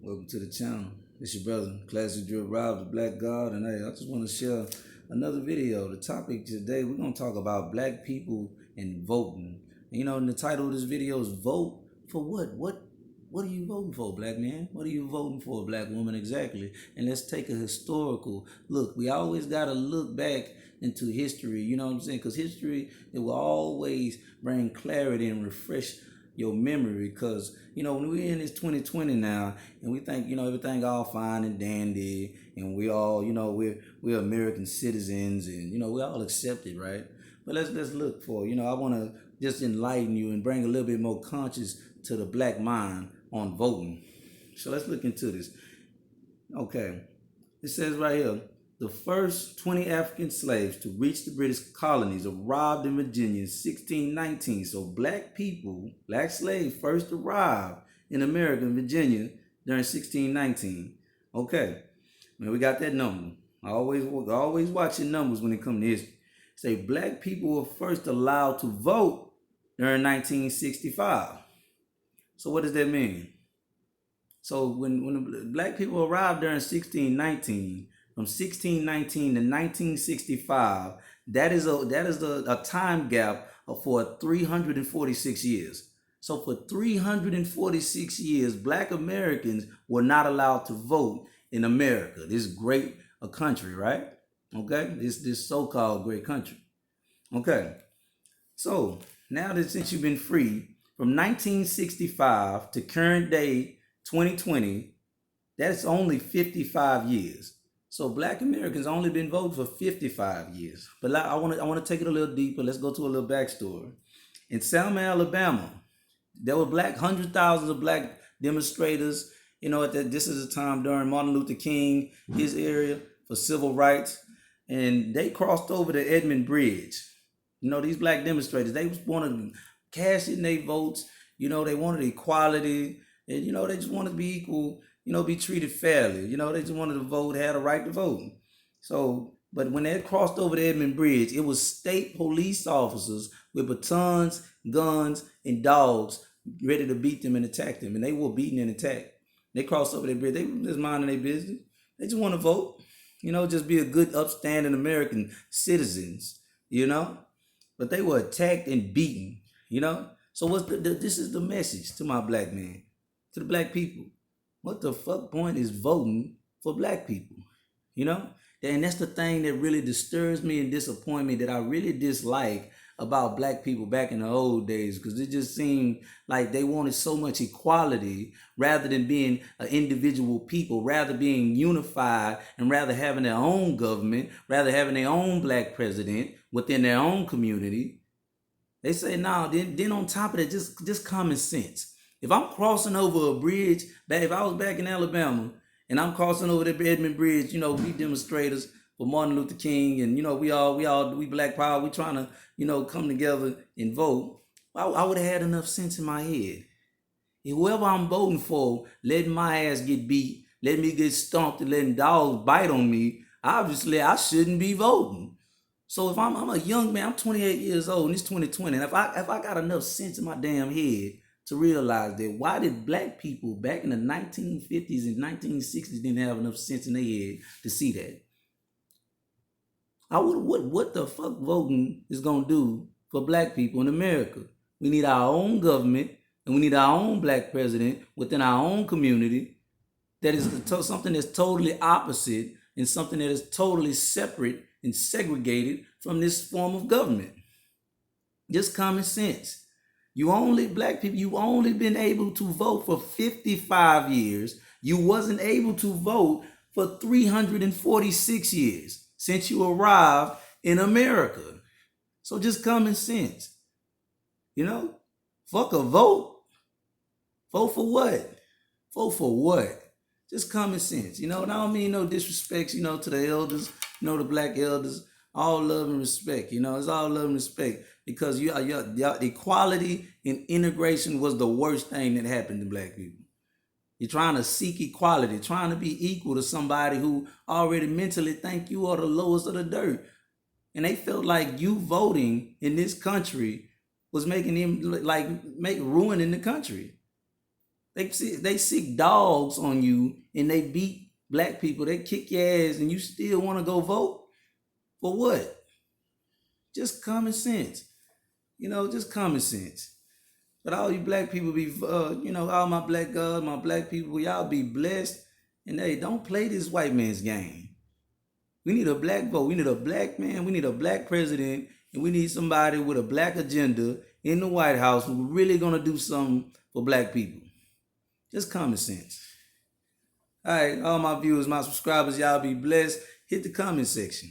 Welcome to the channel. It's your brother, Classic Drip Rob, the Black God, and hey, I just want to share another video. The topic today, we're going to talk about black people and voting. And the title of this video is Vote for What? What are you voting for, black man? What are you voting for, black woman, exactly? And let's take a historical look. We always got to look back into history, you know what I'm saying? Because history, it will always bring clarity and refresh your memory, because when we're in this 2020 now and we think everything all fine and dandy and we all we're American citizens and we're all accepted, right? But let's look for I want to just enlighten you and bring a little bit more conscious to the black mind on voting. So let's look into this. Okay, it says right here, the first 20 African slaves to reach the British colonies arrived in Virginia in 1619. So black people, black slaves first arrived in America, in Virginia, during 1619. Okay, man, we got that number. Always watching numbers when it comes to history. Say black people were first allowed to vote during 1965. So what does that mean? So when the black people arrived during 1619, from 1619 to 1965, that is a time gap for 346 years. So for 346 years, black Americans were not allowed to vote in America. This great a country, right? Okay, this so-called great country. Okay, so now that since you've been free from 1965 to current day 2020, that's only 55 years. So black Americans only been voting for 55 years. But I want to take it a little deeper. Let's go to a little backstory. In Selma, Alabama, there were hundreds of thousands of black demonstrators. This is a time during Martin Luther King, his area for civil rights, and they crossed over the Edmund Bridge. These black demonstrators, they wanted to cash in their votes. They wanted equality, and they just wanted to be equal. Be treated fairly. They just wanted to vote, had a right to vote. So, but when they crossed over the Edmund Bridge, it was state police officers with batons, guns, and dogs ready to beat them and attack them. And they were beaten and attacked. They crossed over the bridge. They were just minding their business. They just want to vote. Just be a good, upstanding American citizens, But they were attacked and beaten, So this is the message to my black man, to the black people. What the fuck point is voting for black people? And that's the thing that really disturbs me and disappoints me, that I really dislike about black people back in the old days, because it just seemed like they wanted so much equality rather than being an individual people, rather being unified and rather having their own government, rather having their own black president within their own community. They say, no, then on top of that, just common sense. If I'm crossing over a bridge, if I was back in Alabama and I'm crossing over the Edmund Bridge, we demonstrators for Martin Luther King, and we Black Power, we trying to come together and vote. I would have had enough sense in my head. If whoever I'm voting for, letting my ass get beat, letting me get stomped, and letting dogs bite on me, obviously I shouldn't be voting. So if I'm a young man, I'm 28 years old, and it's 2020, and if I got enough sense in my damn head to realize that, why did black people back in the 1950s and 1960s didn't have enough sense in their head to see that? What the fuck voting is gonna do for black people in America? We need our own government, and we need our own black president within our own community. That is something that's totally opposite and something that is totally separate and segregated from this form of government. Just common sense. Black people, you only been able to vote for 55 years. You wasn't able to vote for 346 years since you arrived in America. So just common sense. Fuck a vote. Vote for what? Vote for what? Just common sense. And I don't mean no disrespect, to the elders, the black elders. All love and respect, it's all love and respect, because your equality and integration was the worst thing that happened to black people. You're trying to seek equality, trying to be equal to somebody who already mentally think you are the lowest of the dirt. And they felt like you voting in this country was making them ruining the country. They sick dogs on you and they beat black people. They kick your ass and you still want to go vote for what? Just common sense. Just common sense. But all you black people be, all my black God, my black people, y'all be blessed. And hey, don't play this white man's game. We need a black vote. We need a black man. We need a black president. And we need somebody with a black agenda in the White House who really going to do something for black people. Just common sense. All right, all my viewers, my subscribers, y'all be blessed. Hit the comment section.